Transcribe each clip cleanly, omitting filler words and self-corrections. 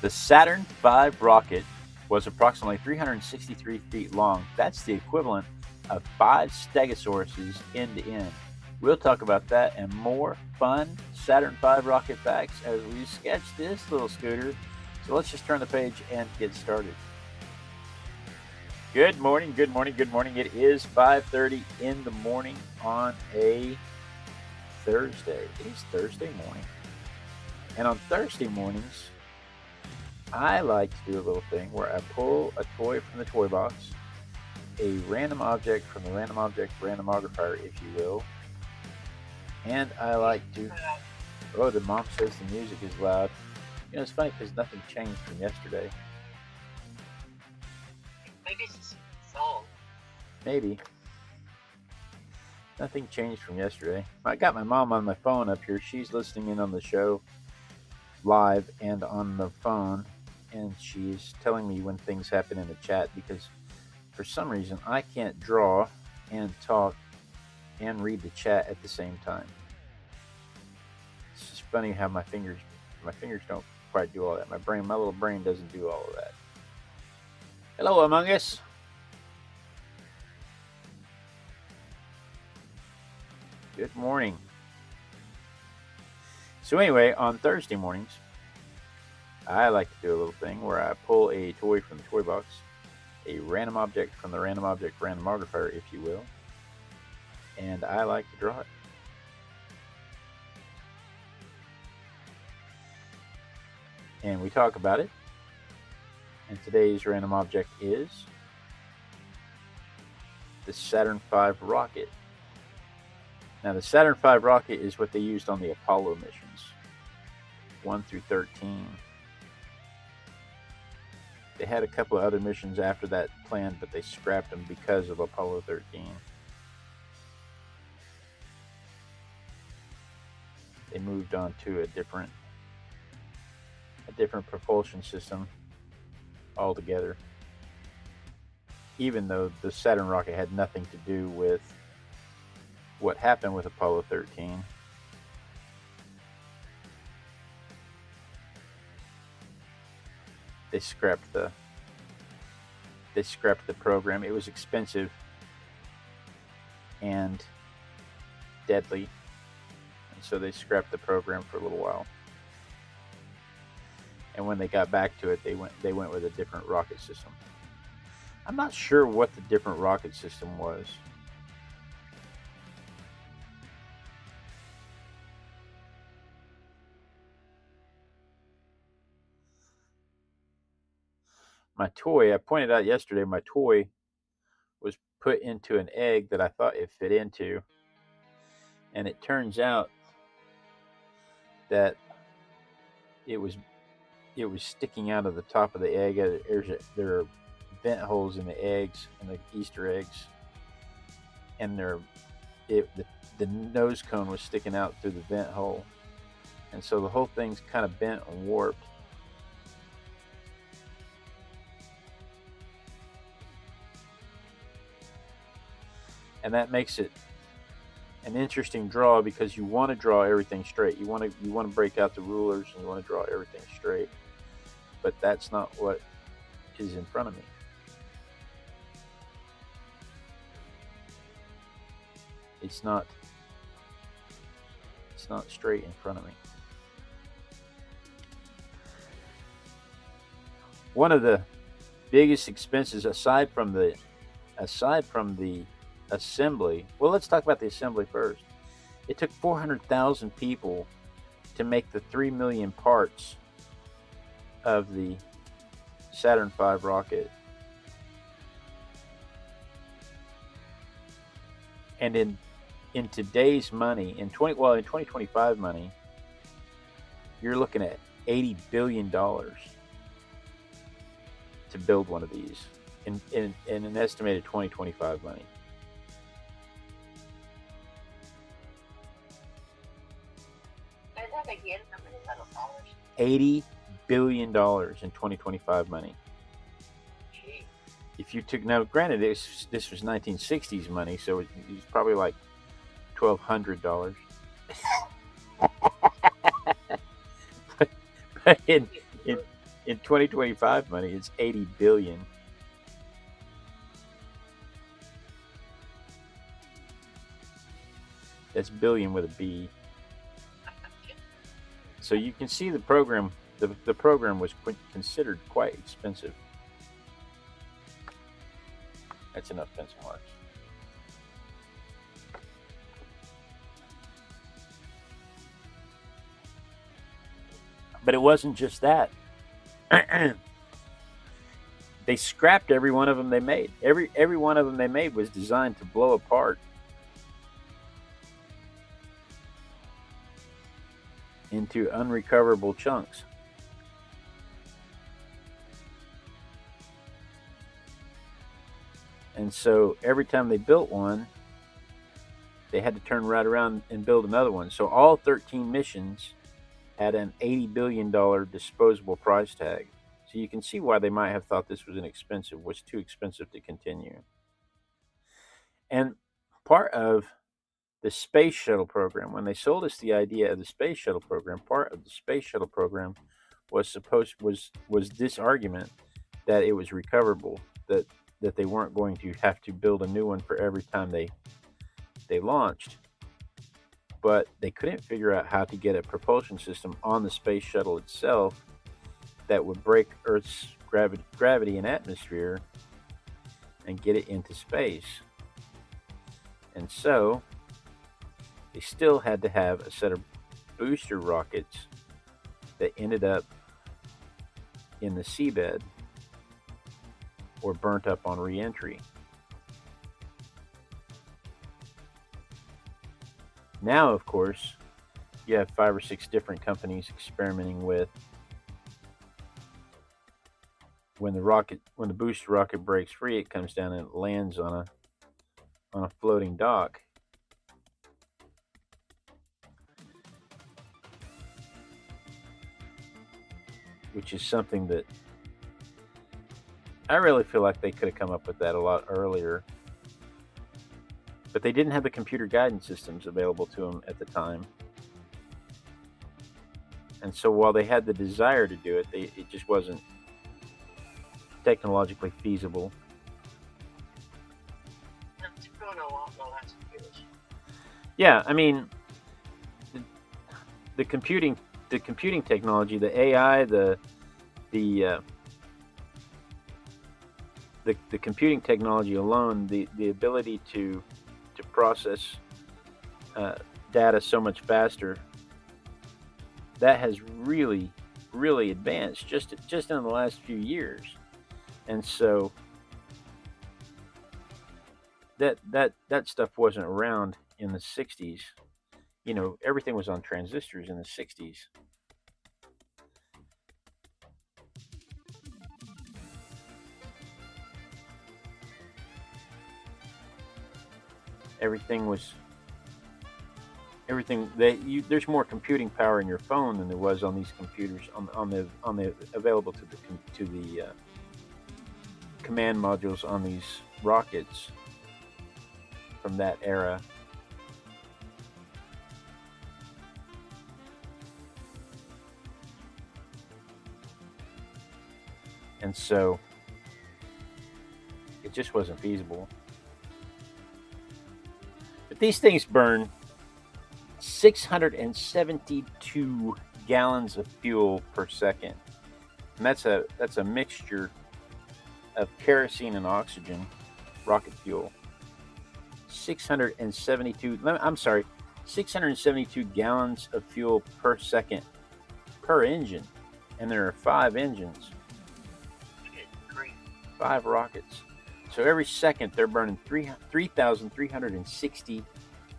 The Saturn V rocket was approximately 363 feet long. That's the equivalent of 5 Stegosauruses end to end. We'll talk about that and more fun Saturn V rocket facts as we sketch this little scooter. So let's just turn the page and get started. Good morning, good morning, good morning. It is 5:30 in the morning on a Thursday. It is Thursday morning. And on Thursday mornings, I like to do a little thing where I pull a toy from the toy box, a random object from the Random Object Randomogrifier, if you will, and I like to... Oh, the mom says the music is loud. You know, it's funny because nothing changed from yesterday. Maybe it's just a song. Maybe. Nothing changed from yesterday. I got my mom on my phone up here. She's listening in on the show live and on the phone, and she's telling me when things happen in the chat because for some reason I can't draw and talk and read the chat at the same time. It's just funny how my fingers don't quite do all that. My little brain doesn't do all of that. Hello, Among Us. Good morning. So anyway, on Thursday mornings, I like to do a little thing where I pull a toy from the toy box, a random object from the Random Object Randomogrifier, if you will, and I like to draw it. And we talk about it. And today's random object is the Saturn V rocket. Now, the Saturn V rocket is what they used on the Apollo missions, 1 through 13. They had a couple of other missions after that planned, but they scrapped them because of Apollo 13. They moved on to a different propulsion system altogether, even though the Saturn rocket had nothing to do with what happened with Apollo 13. They scrapped the program. It was expensive and deadly, and so they scrapped the program for a little while. And when they got back to it, they went with a different rocket system. I'm not sure what the different rocket system was. My toy, I pointed out yesterday, my toy was put into an egg that I thought it fit into. And it turns out that it was sticking out of the top of the egg. There are vent holes in the eggs, in the Easter eggs. And the nose cone was sticking out through the vent hole. And so the whole thing's kind of bent and warped. And that makes it an interesting draw because you want to draw everything straight. You want to break out the rulers and you want to draw everything straight. But that's not what is in front of me. It's not straight in front of me. One of the biggest expenses aside from the assembly. Well, let's talk about the assembly first. It took 400,000 people to make the 3 million parts of the Saturn V rocket. And in today's money, in 2025 money, you're looking at $80 billion to build one of these in an estimated 2025 money. Again, how many dollars? $80 billion in 2025 money. Gee. If you took, now granted, this was 1960s money, so it was probably like $1,200. but in In 2025 money, it's 80 billion. That's billion with a B. So you can see the program. The program was considered quite expensive. That's enough pencil marks. But it wasn't just that. They scrapped every one of them they made. Every one of them they made was designed to blow apart into unrecoverable chunks. And so every time they built one, they had to turn right around and build another one. So all 13 missions had an $80 billion disposable price tag. So you can see why they might have thought this was too expensive to continue. And part of the space shuttle program, when they sold us the idea of the space shuttle program, part of the space shuttle program was this argument that it was recoverable, that they weren't going to have to build a new one for every time they launched. But they couldn't figure out how to get a propulsion system on the space shuttle itself that would break Earth's gravity and atmosphere and get it into space. And so they still had to have a set of booster rockets that ended up in the seabed or burnt up on re-entry. Now, of course, you have 5 or 6 different companies experimenting with when the booster rocket breaks free, it comes down and it lands on a floating dock. Which is something that I really feel like they could have come up with that a lot earlier. But they didn't have the computer guidance systems available to them at the time. And so while they had the desire to do it, it just wasn't technologically feasible. It's grown a lot in the last few years. Yeah, I mean, the computing technology, the AI, the computing technology alone, the ability to process data so much faster, that has really advanced just in the last few years. And so that stuff wasn't around in the 60s. You know, everything was on transistors in the 60s. There's more computing power in your phone than there was on these computers on the available to the command modules on these rockets from that era. And so it just wasn't feasible. But these things burn 672 gallons of fuel per second. And that's a mixture of kerosene and oxygen, rocket fuel. 672 gallons of fuel per second per engine. And there are 5 engines. 5 rockets. So every second they're burning 3,360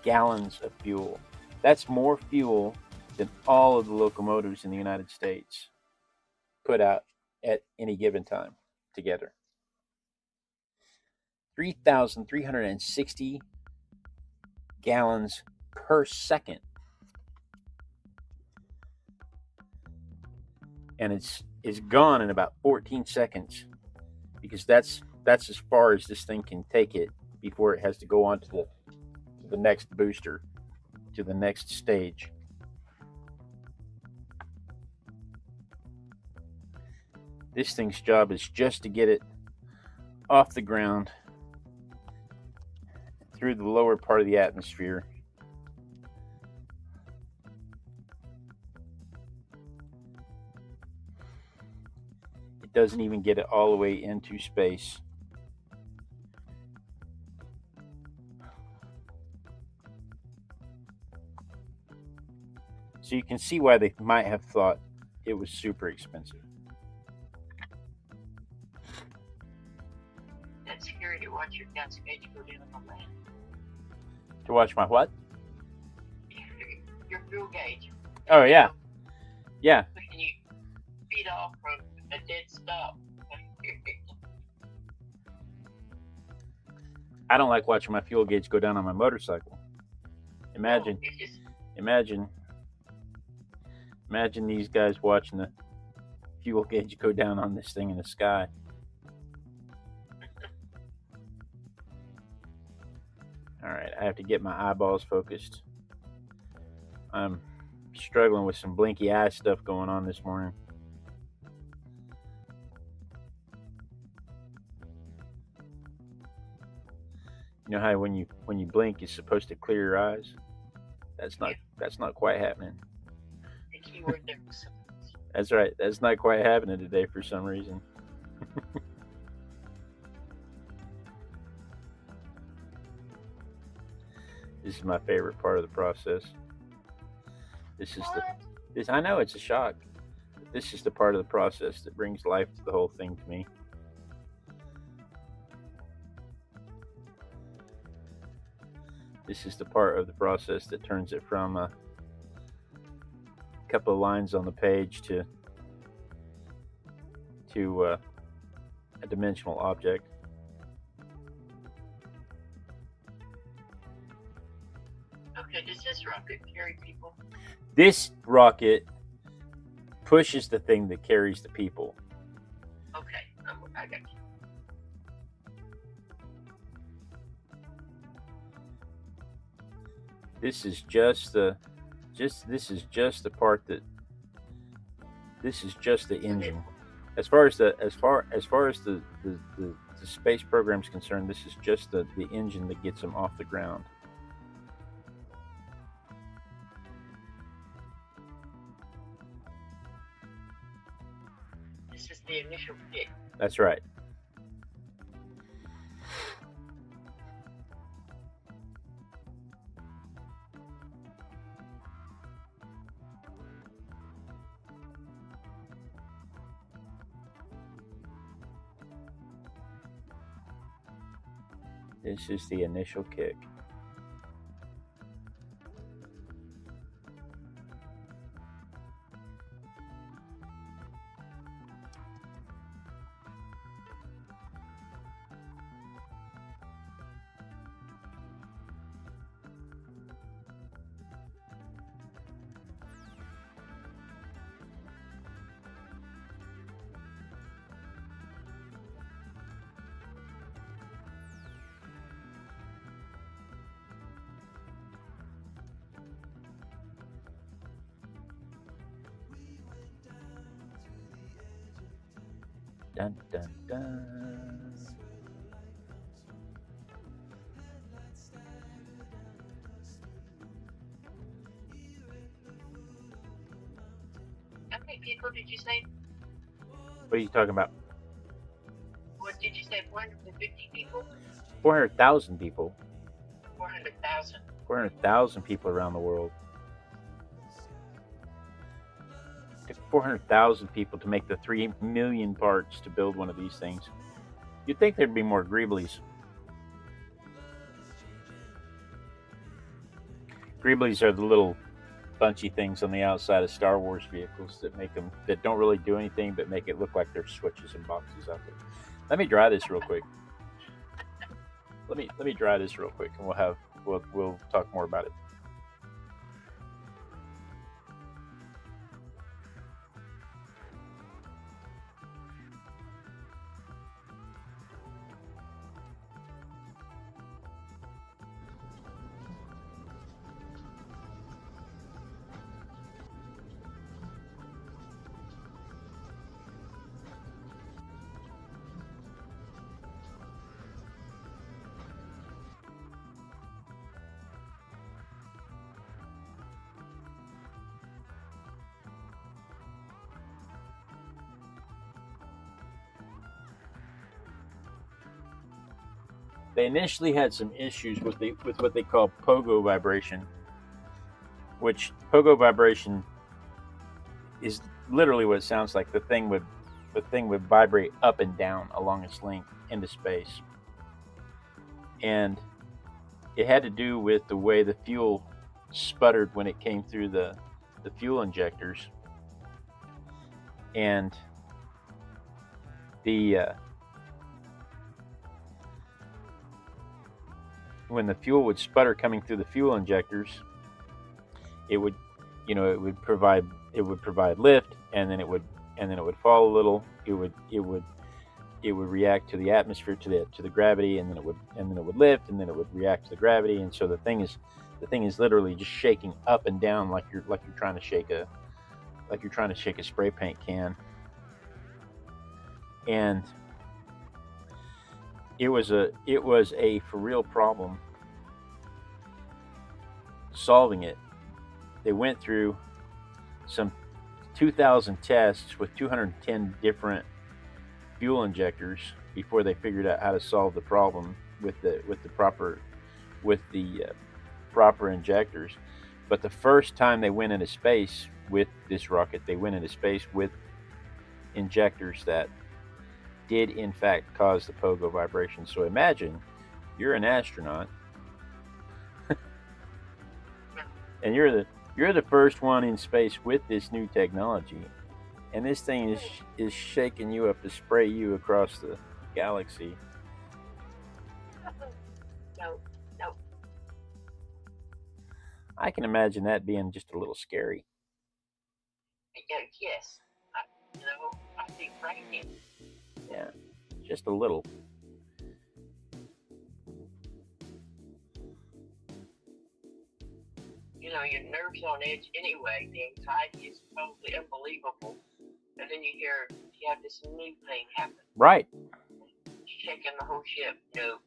gallons of fuel. That's more fuel than all of the locomotives in the United States put out at any given time together. 3,360 gallons per second. And it's gone in about 14 seconds because that's as far as this thing can take it before it has to go on to the next booster, to the next stage. This thing's job is just to get it off the ground through the lower part of the atmosphere. It doesn't even get it all the way into space. So you can see why they might have thought it was super expensive. That's scary to watch your gas gauge go down on the land. To watch my what? Your fuel gauge. Oh, yeah. Yeah. Pushing you feet off from a dead stop. I don't like watching my fuel gauge go down on my motorcycle. Imagine these guys watching the fuel gauge go down on this thing in the sky. All right, I have to get my eyeballs focused. I'm struggling with some blinky eye stuff going on this morning. You know how when you blink, you're supposed to clear your eyes. That's not quite happening. The keyword there was That's right. That's not quite happening today for some reason. This is my favorite part of the process. I know it's a shock. But this is the part of the process that brings life to the whole thing to me. This is the part of the process that turns it from a couple of lines on the page to a dimensional object. Okay, does this rocket carry people? This rocket pushes the thing that carries the people. Okay, I got you. This is just the part that this is just the engine. As far as the space program is concerned, this is just the engine that gets them off the ground. This is the initial kick. That's right. This is the initial kick. Dun, dun, dun. How many people did you say? What are you talking about? What did you say? 450 people? 400,000 people. 400,000. 400,000 people around the world. It took 400,000 people to make the 3 million parts to build one of these things. You'd think there'd be more greeblies. Greeblies are the little bunchy things on the outside of Star Wars vehicles that make them, that don't really do anything but make it look like there's switches and boxes out there. Let me dry this real quick. Let me dry this real quick, and we'll talk more about it. they initially had some issues with what they call pogo vibration, which pogo vibration is literally what it sounds like. The thing would vibrate up and down along its length into space, and it had to do with the way the fuel sputtered when it came through the fuel injectors, and when the fuel would sputter coming through the fuel injectors, it would provide lift, and then it would fall a little. It would react to the atmosphere, to the gravity, and then it would lift, and then it would react to the gravity, and so the thing is literally just shaking up and down like you're trying to shake a spray paint can. And it was a for real problem solving it. They went through some 2,000 tests with 210 different fuel injectors before they figured out how to solve the problem with the proper injectors. But the first time they went into space with this rocket, they went into space with injectors that did in fact cause the pogo vibration. So imagine you're an astronaut and you're the first one in space with this new technology, and this thing is shaking you up to spray you across the galaxy. No. I can imagine that being just a little scary. Yes. I think frightening. Yeah, just a little. Your nerves on edge anyway. The anxiety is totally unbelievable. And then you have this new thing happen. Right. Shaking the whole ship. No.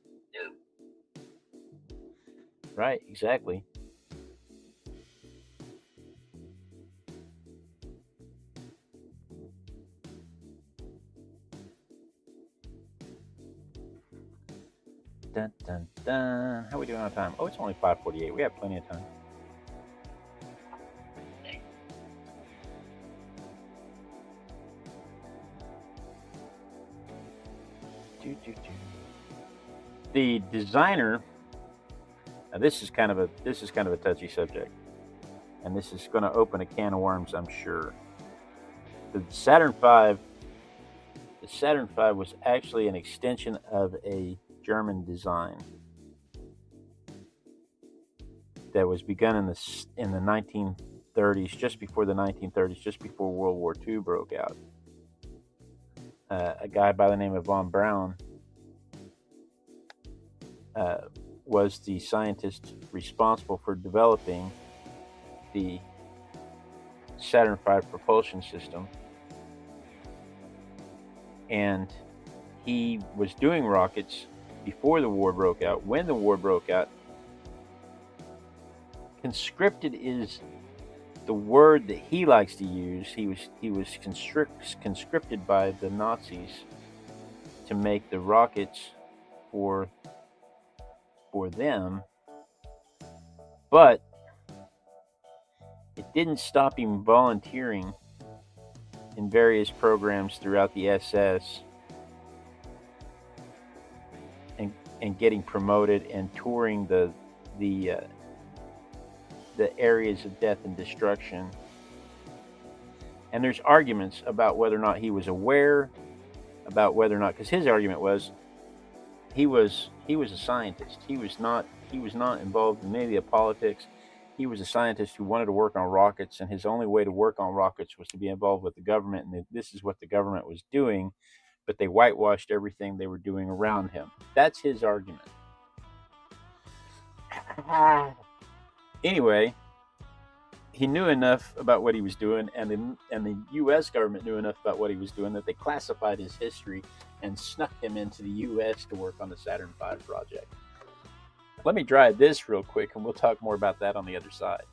Right, exactly. Dun, dun, dun. How are we doing on time? Oh, it's only 5:48. We have plenty of time. The designer. Now this is kind of a touchy subject, and this is going to open a can of worms, I'm sure. The Saturn V was actually an extension of a German design that was begun in the 1930s, just before the 1930s, just before World War II broke out. A guy by the name of von Braun was the scientist responsible for developing the Saturn V propulsion system, and he was doing rockets before the war broke out. When the war broke out, conscripted is the word that he likes to use. He was conscripted by the Nazis to make the rockets for them, but it didn't stop him volunteering in various programs throughout the SS and getting promoted and touring the areas of death and destruction. And there's arguments about whether or not he was aware, about whether or not, because his argument was he was a scientist. He was not involved in any of the politics. He was a scientist who wanted to work on rockets, and his only way to work on rockets was to be involved with the government, and this is what the government was doing, but they whitewashed everything they were doing around him. That's his argument. Anyway, he knew enough about what he was doing, and the U.S. government knew enough about what he was doing that they classified his history and snuck him into the U.S. to work on the Saturn V project. Let me dry this real quick, and we'll talk more about that on the other side.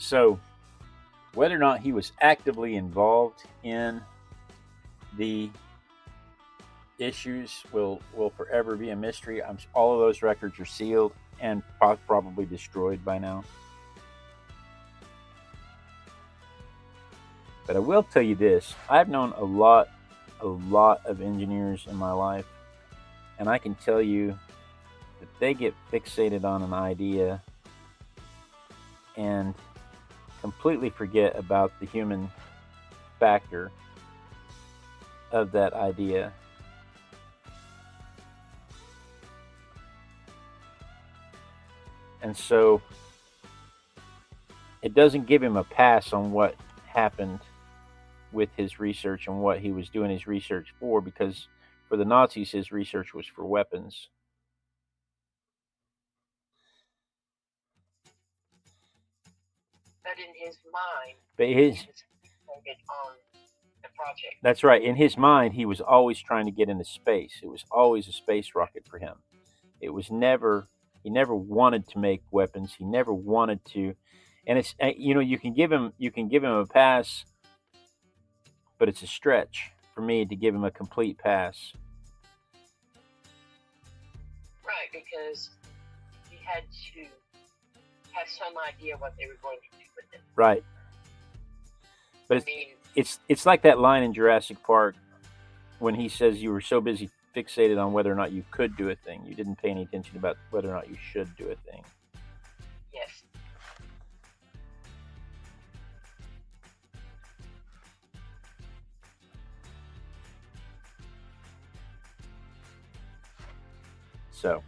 So whether or not he was actively involved in the issues will forever be a mystery. All of those records are sealed and probably destroyed by now. But I will tell you this: I've known a lot of engineers in my life, and I can tell you that they get fixated on an idea and completely forget about the human factor of that idea. And so it doesn't give him a pass on what happened with his research and what he was doing his research for, because for the Nazis, his research was for weapons. But in his mind, But he was fixated on the project. That's right. In his mind, he was always trying to get into space. It was always a space rocket for him. It was never. He never wanted to make weapons. He never wanted to. And it's, you can give him a pass, but it's a stretch for me to give him a complete pass. Right, because he had to have some idea what they were going to do with it. Right. But it's like that line in Jurassic Park when he says you were so busy fixated on whether or not you could do a thing, you didn't pay any attention about whether or not you should do a thing. Yes. So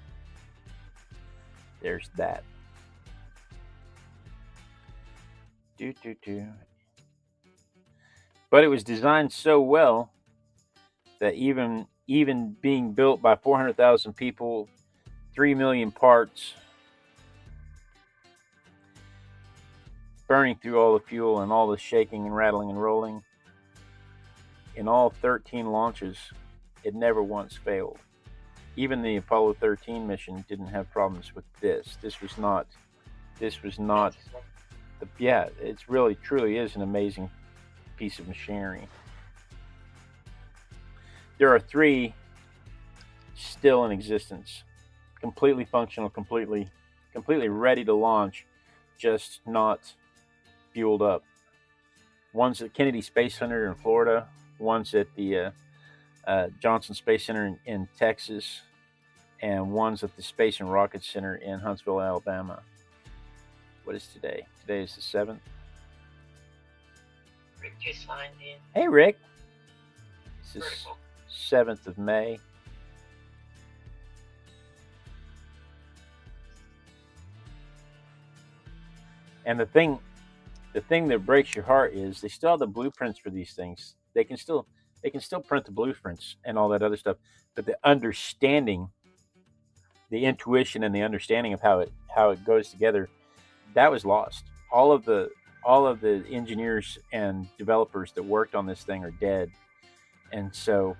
there's that. But it was designed so well that even being built by 400,000 people, 3 million parts, burning through all the fuel and all the shaking and rattling and rolling, in all 13 launches, it never once failed. Even the Apollo 13 mission didn't have problems with this. This was not. It's really, truly is an amazing piece of machinery. There are 3 still in existence, completely functional, completely ready to launch, just not fueled up. One's at Kennedy Space Center in Florida. One's at the Johnson Space Center in Texas, and one's at the Space and Rocket Center in Huntsville, Alabama. What is today? Today is the 7th. Rick just signed in. Hey, Rick. This is 7th of May. And the thing that breaks your heart is they still have the blueprints for these things. They can still print the blueprints and all that other stuff, but the understanding, the intuition and the understanding of how it goes together, that was lost. All of the engineers and developers that worked on this thing are dead. And so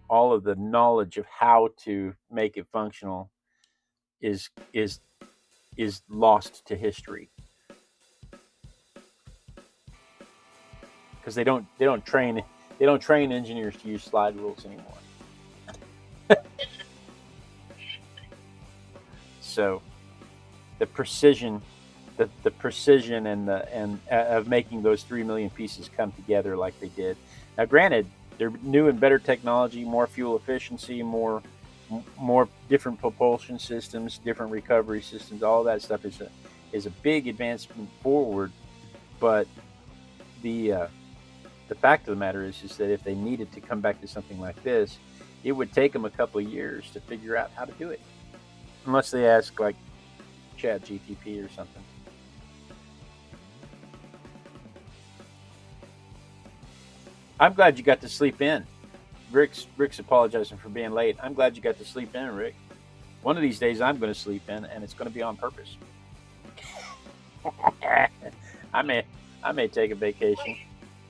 all of the knowledge of how to make it functional is lost to history. Because they don't train engineers to use slide rules anymore. So the precision and of making those 3 million pieces come together like they did. Now, granted, they're new and better technology, more fuel efficiency, more different propulsion systems, different recovery systems. All that stuff is a big advancement forward. But the fact of the matter is that if they needed to come back to something like this, it would take them a couple of years to figure out how to do it, unless they ask like ChatGPT or something. I'm glad you got to sleep in. Rick's apologizing for being late. I'm glad you got to sleep in, Rick. One of these days I'm going to sleep in, and it's going to be on purpose. I may take a vacation.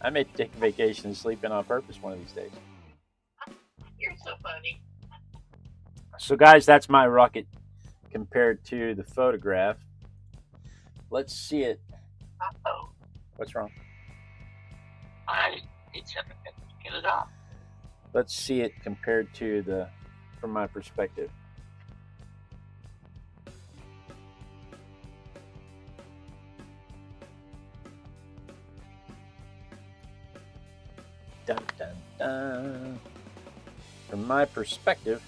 I may take a vacation and sleep in on purpose one of these days. You're so funny. So, guys, that's my rocket compared to the photograph. Let's see it Uh-oh. What's wrong? I did something to get it off. Let's see it compared to from my perspective. Dun, dun, dun. From my perspective,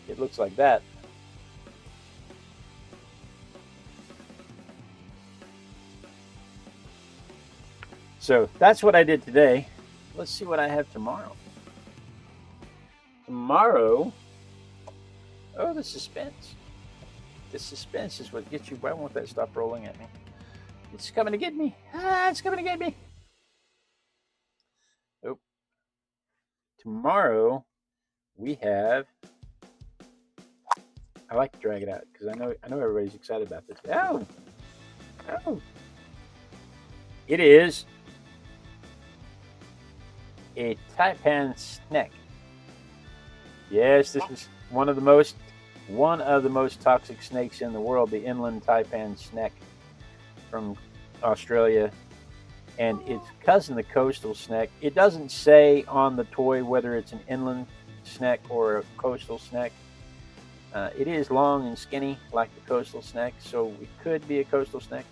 it looks like that. So that's what I did today. Let's see what I have tomorrow. Tomorrow, oh, the suspense. The suspense is what gets you. Why won't that stop rolling at me? It's coming to get me. It's coming to get me. Oh. Tomorrow, we have. I like to drag it out because I know everybody's excited about this. Oh. It is a taipan snake. Yes, this is one of the most toxic snakes in the world, the inland taipan snake from Australia, and its cousin, the coastal snake. It doesn't say on the toy whether it's an inland snake or a coastal snake. It is long and skinny like the coastal snake, so it could be a coastal snake.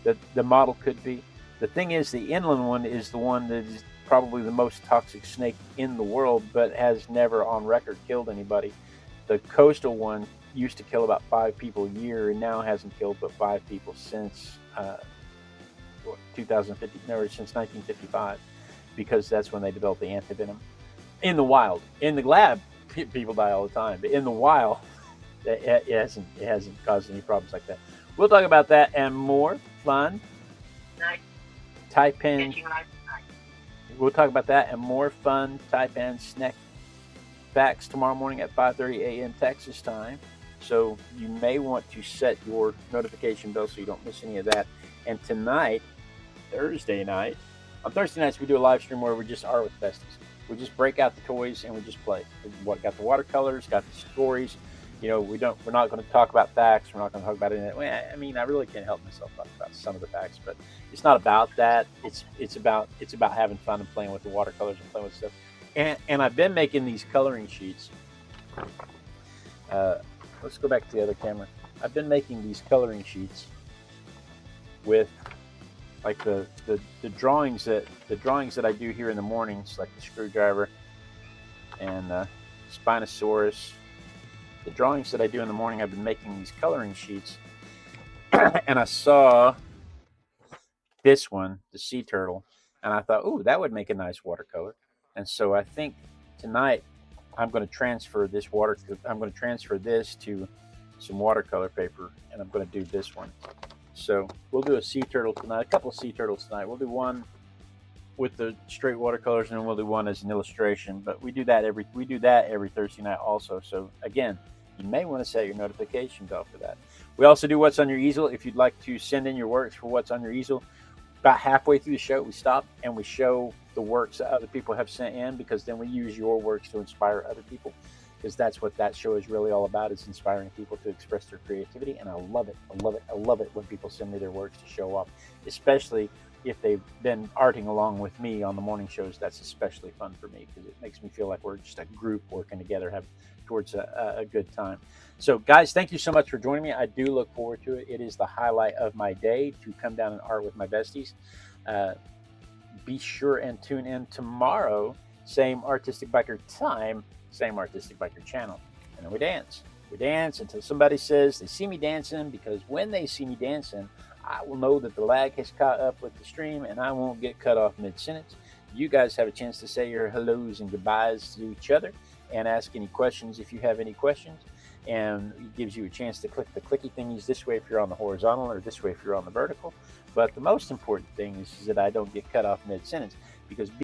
The model could be. The thing is, the inland one is the one that is probably the most toxic snake in the world, but has never on record killed anybody. The coastal one used to kill about 5 people a year, and now hasn't killed but 5 people since 2050, no, since 1955, because that's when they developed the antivenom. In the wild, in the lab, people die all the time, but in the wild, it hasn't caused any problems like that. We'll talk about that and more fun. Nice. Taipan. We'll talk about that and more fun taipan snake facts tomorrow morning at 5:30 a.m. Texas time. So you may want to set your notification bell so you don't miss any of that. And tonight, Thursday night, on Thursday nights we do a live stream where we just are with besties. We just break out the toys and we just play. We got the watercolors, got the stories. You know, we're not going to talk about facts. We're not going to talk about anything. I mean, I really can't help myself talk about some of the facts, but it's not about that. It's about having fun and playing with the watercolors and playing with stuff. And I've been making these coloring sheets. Let's go back to the other camera. I've been making these coloring sheets with like the drawings that I do here in the mornings, like the screwdriver and Spinosaurus. The drawings that I do in the morning, I've been making these coloring sheets, and I saw this one, the sea turtle, and I thought, "Ooh, that would make a nice watercolor." And so I think tonight I'm going to transfer this to some watercolor paper, and I'm going to do this one. So we'll do a sea turtle tonight, a couple of sea turtles tonight. We'll do one with the straight watercolors, and then we'll do one as an illustration. But we do that every Thursday night also. So again, you may want to set your notification bell for that. We also do What's on Your Easel. If you'd like to send in your works for What's on Your Easel, about halfway through the show, we stop and we show the works that other people have sent in, because then we use your works to inspire other people, because that's what that show is really all about, is inspiring people to express their creativity. And I love it. I love it when people send me their works to show off, especially if they've been arting along with me on the morning shows. That's especially fun for me because it makes me feel like we're just a group working together, have towards a good time. So guys, thank you so much for joining me. I do look forward to it. It is the highlight of my day to come down and art with my besties. Be sure and tune in tomorrow, same Artistic Biker time, same Artistic Biker channel. And then we dance. We dance until somebody says they see me dancing, because when they see me dancing, I will know that the lag has caught up with the stream and I won't get cut off mid-sentence. You guys have a chance to say your hellos and goodbyes to each other and ask any questions if you have any questions. And it gives you a chance to click the clicky thingies this way if you're on the horizontal, or this way if you're on the vertical. But the most important thing is that I don't get cut off mid-sentence, because